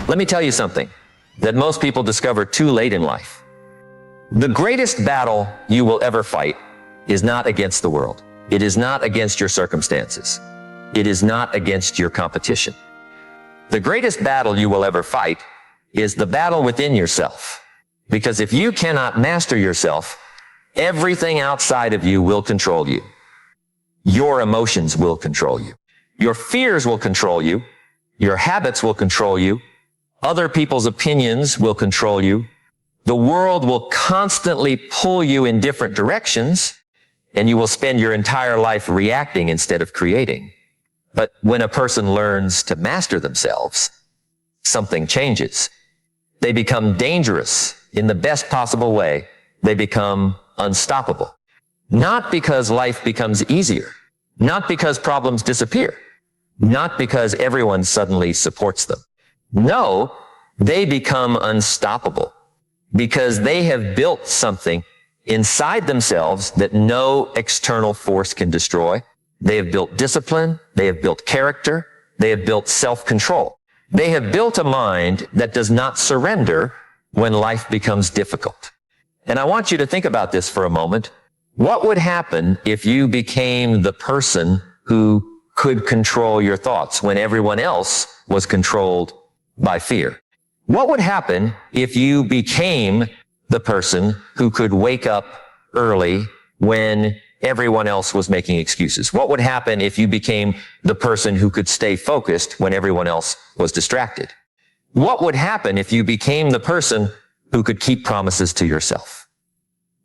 Let me tell you something that most people discover too late in life. The greatest battle you will ever fight is not against the world. It is not against your circumstances. It is not against your competition. The greatest battle you will ever fight is the battle within yourself. Because if you cannot master yourself, everything outside of you will control you. Your emotions will control you. Your fears will control you. Your habits will control you. Other people's opinions will control you. The world will constantly pull you in different directions, and you will spend your entire life reacting instead of creating. But when a person learns to master themselves, something changes. They become dangerous in the best possible way. They become unstoppable. Not because life becomes easier, not because problems disappear, not because everyone suddenly supports them. No, they become unstoppable because they have built something inside themselves that no external force can destroy. They have built discipline. They have built character. They have built self-control. They have built a mind that does not surrender when life becomes difficult. And I want you to think about this for a moment. What would happen if you became the person who could control your thoughts when everyone else was controlled by fear? What would happen if you became the person who could wake up early when everyone else was making excuses? What would happen if you became the person who could stay focused when everyone else was distracted? What would happen if you became the person who could keep promises to yourself?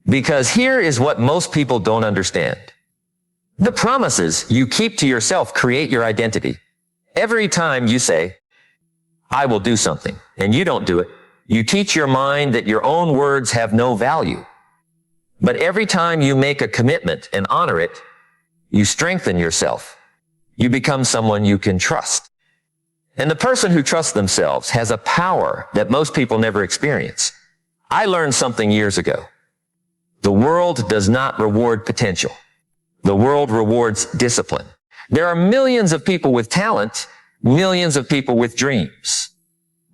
Because here is what most people don't understand. The promises you keep to yourself create your identity. Every time you say, I will do something, and you don't do it, you teach your mind that your own words have no value. But every time you make a commitment and honor it, you strengthen yourself. You become someone you can trust. And the person who trusts themselves has a power that most people never experience. I learned something years ago. The world does not reward potential. The world rewards discipline. There are millions of people with talent, millions of people with dreams,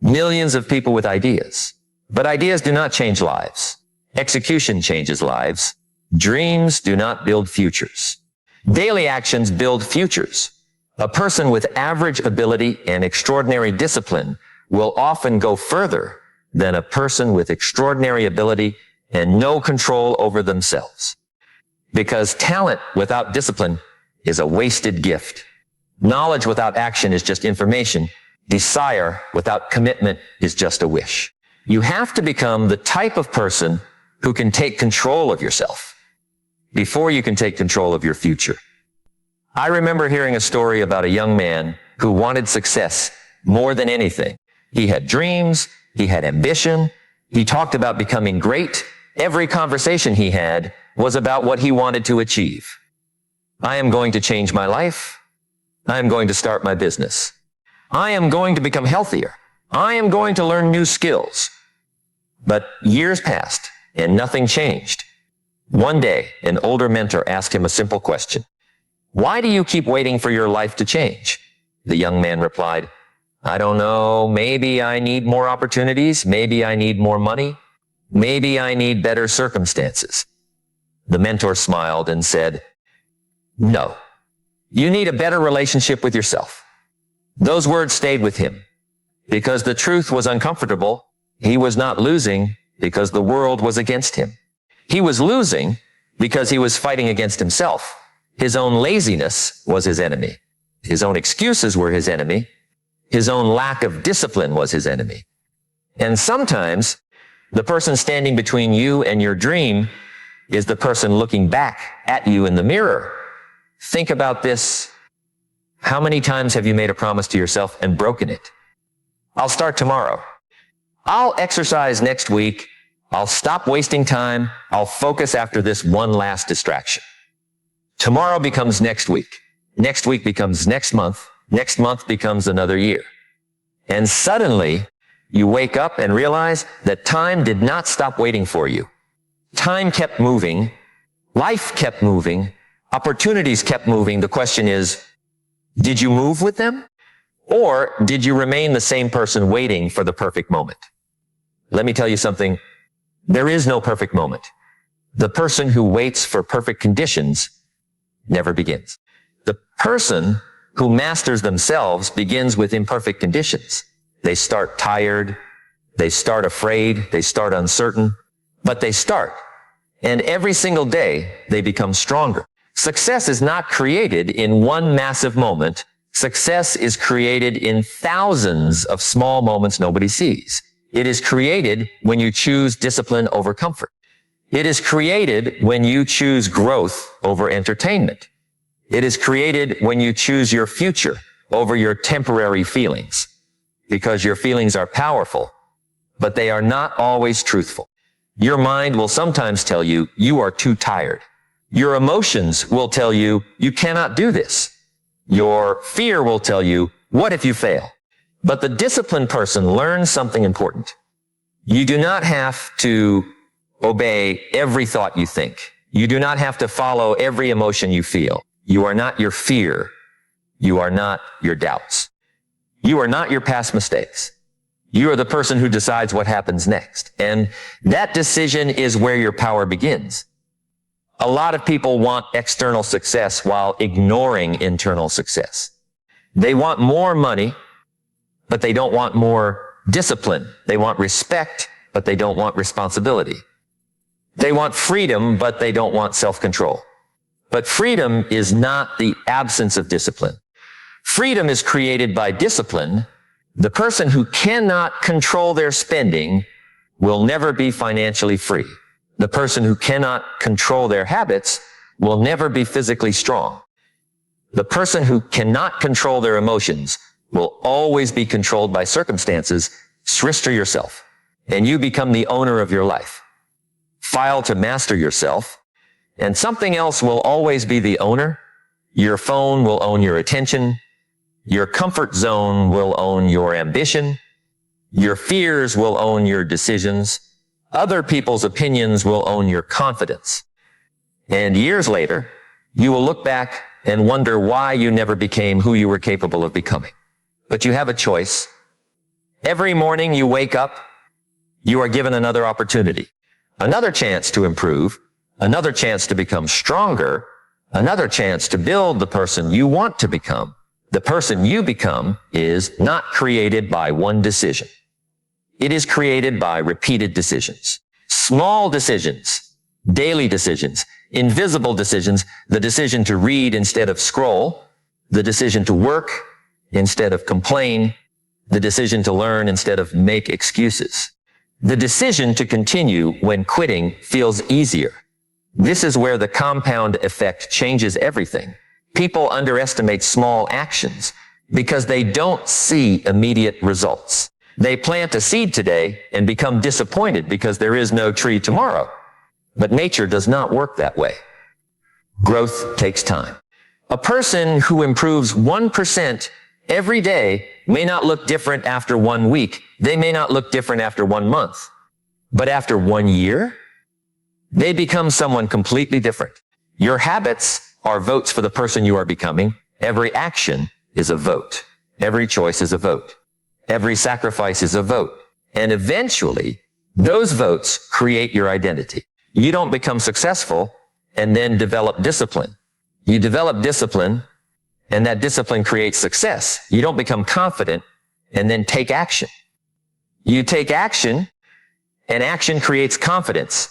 millions of people with ideas. But ideas do not change lives. Execution changes lives. Dreams do not build futures. Daily actions build futures. A person with average ability and extraordinary discipline will often go further than a person with extraordinary ability and no control over themselves. Because talent without discipline is a wasted gift. Knowledge without action is just information. Desire without commitment is just a wish. You have to become the type of person who can take control of yourself before you can take control of your future. I remember hearing a story about a young man who wanted success more than anything. He had dreams. He had ambition. He talked about becoming great. Every conversation he had was about what he wanted to achieve. I am going to change my life. I am going to start my business. I am going to become healthier. I am going to learn new skills. But years passed and nothing changed. One day, an older mentor asked him a simple question. Why do you keep waiting for your life to change? The young man replied, I don't know. Maybe I need more opportunities. Maybe I need more money. Maybe I need better circumstances. The mentor smiled and said, no, you need a better relationship with yourself. Those words stayed with him because the truth was uncomfortable. He was not losing because the world was against him. He was losing because he was fighting against himself. His own laziness was his enemy. His own excuses were his enemy. His own lack of discipline was his enemy. And sometimes the person standing between you and your dream is the person looking back at you in the mirror. Think about this. How many times have you made a promise to yourself and broken it? I'll start tomorrow. I'll exercise next week. I'll stop wasting time. I'll focus after this one last distraction. Tomorrow becomes next week. Next week becomes next month. Next month becomes another year. And suddenly, you wake up and realize that time did not stop waiting for you. Time kept moving. Life kept moving. Opportunities kept moving. The question is, did you move with them? Or did you remain the same person waiting for the perfect moment? Let me tell you something. There is no perfect moment. The person who waits for perfect conditions never begins. The person who masters themselves begins with imperfect conditions. They start tired, they start afraid, they start uncertain, but they start. And every single day, they become stronger. Success is not created in one massive moment. Success is created in thousands of small moments nobody sees. It is created when you choose discipline over comfort. It is created when you choose growth over entertainment. It is created when you choose your future over your temporary feelings. Because your feelings are powerful, but they are not always truthful. Your mind will sometimes tell you, you are too tired. Your emotions will tell you, you cannot do this. Your fear will tell you, what if you fail? But the disciplined person learns something important. You do not have to obey every thought you think. You do not have to follow every emotion you feel. You are not your fear. You are not your doubts. You are not your past mistakes. You are the person who decides what happens next. And that decision is where your power begins. A lot of people want external success while ignoring internal success. They want more money, but they don't want more discipline. They want respect, but they don't want responsibility. They want freedom, but they don't want self-control. But freedom is not the absence of discipline. Freedom is created by discipline. The person who cannot control their spending will never be financially free. The person who cannot control their habits will never be physically strong. The person who cannot control their emotions will always be controlled by circumstances. Surrender yourself, and you become the owner of your life. File to master yourself, and something else will always be the owner. Your phone will own your attention. Your comfort zone will own your ambition. Your fears will own your decisions. Other people's opinions will own your confidence. And years later, you will look back and wonder why you never became who you were capable of becoming. But you have a choice. Every morning you wake up, you are given another opportunity, another chance to improve, another chance to become stronger, another chance to build the person you want to become. The person you become is not created by one decision. It is created by repeated decisions. Small decisions, daily decisions, invisible decisions, the decision to read instead of scroll, the decision to work instead of complain, the decision to learn instead of make excuses, the decision to continue when quitting feels easier. This is where the compound effect changes everything. People underestimate small actions because they don't see immediate results. They plant a seed today and become disappointed because there is no tree tomorrow. But nature does not work that way. Growth takes time. A person who improves 1% every day may not look different after 1 week. They may not look different after 1 month. But after 1 year, they become someone completely different. Your habits are votes for the person you are becoming. Every action is a vote. Every choice is a vote. Every sacrifice is a vote. And eventually, those votes create your identity. You don't become successful and then develop discipline. You develop discipline, and that discipline creates success. You don't become confident and then take action. You take action, and action creates confidence.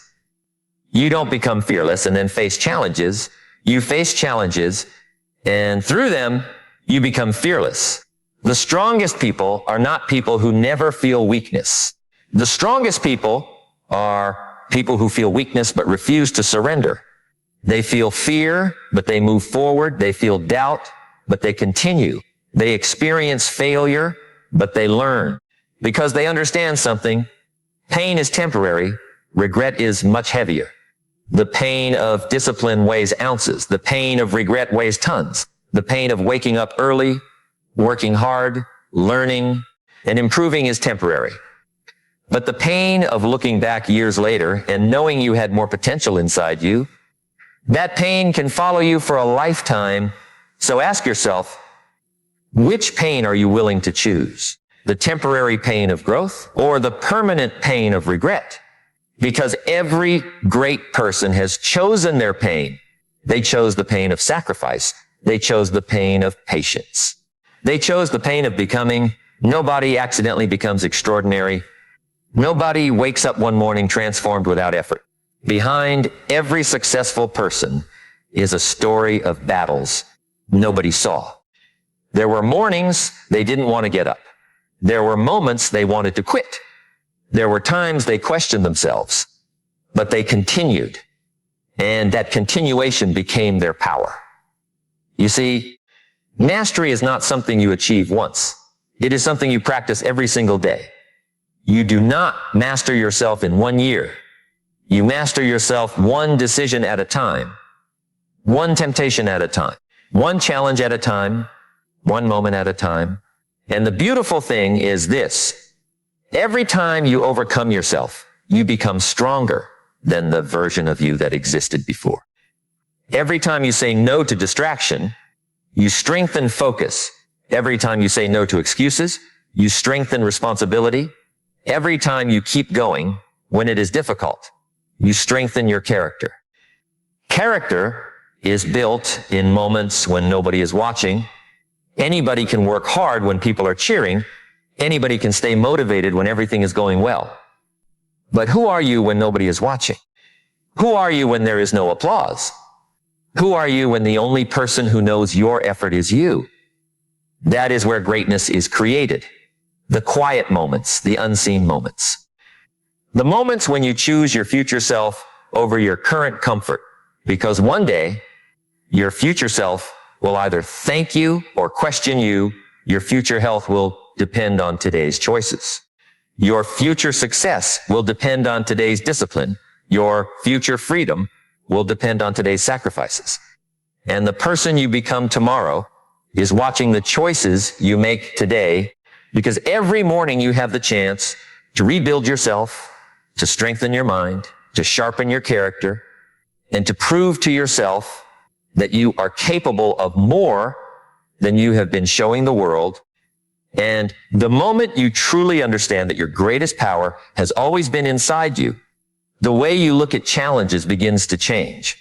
You don't become fearless and then face challenges. You face challenges, and through them, you become fearless. The strongest people are not people who never feel weakness. The strongest people are people who feel weakness but refuse to surrender. They feel fear, but they move forward. They feel doubt, but they continue. They experience failure, but they learn. Because they understand something, pain is temporary, regret is much heavier. The pain of discipline weighs ounces. The pain of regret weighs tons. The pain of waking up early, working hard, learning, and improving is temporary. But the pain of looking back years later and knowing you had more potential inside you, that pain can follow you for a lifetime. So ask yourself, Which pain are you willing to choose? The temporary pain of growth or the permanent pain of regret? Because every great person has chosen their pain. They chose the pain of sacrifice. They chose the pain of patience. They chose the pain of becoming. Nobody accidentally becomes extraordinary. Nobody wakes up one morning transformed without effort. Behind every successful person is a story of battles nobody saw. There were mornings they didn't want to get up. There were moments they wanted to quit. There were times they questioned themselves, but they continued. And that continuation became their power. You see, mastery is not something you achieve once. It is something you practice every single day. You do not master yourself in 1 year. You master yourself one decision at a time, one temptation at a time, one challenge at a time, one moment at a time. And the beautiful thing is this: every time you overcome yourself, you become stronger than the version of you that existed before. Every time you say no to distraction, you strengthen focus. Every time you say no to excuses, you strengthen responsibility. Every time you keep going when it is difficult, you strengthen your character. Character is built in moments when nobody is watching. Anybody can work hard when people are cheering. Anybody can stay motivated when everything is going well. But who are you when nobody is watching? Who are you when there is no applause? Who are you when the only person who knows your effort is you? That is where greatness is created. The quiet moments, the unseen moments. The moments when you choose your future self over your current comfort. Because one day, your future self will either thank you or question you. Your future health will depend on today's choices. Your future success will depend on today's discipline. Your future freedom will depend on today's sacrifices. And the person you become tomorrow is watching the choices you make today, because every morning you have the chance to rebuild yourself, to strengthen your mind, to sharpen your character, and to prove to yourself that you are capable of more than you have been showing the world. And the moment you truly understand that your greatest power has always been inside you, the way you look at challenges begins to change.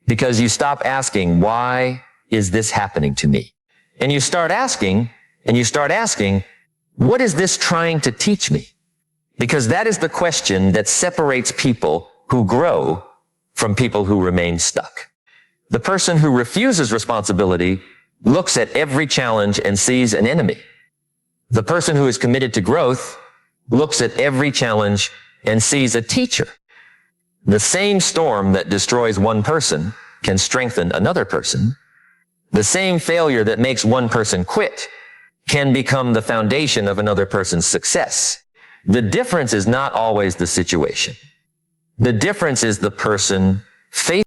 Because you stop asking, why is this happening to me? And you start asking, what is this trying to teach me? Because that is the question that separates people who grow from people who remain stuck. The person who refuses responsibility looks at every challenge and sees an enemy. The person who is committed to growth looks at every challenge and sees a teacher. The same storm that destroys one person can strengthen another person. The same failure that makes one person quit can become the foundation of another person's success. The difference is not always the situation. The difference is the person facing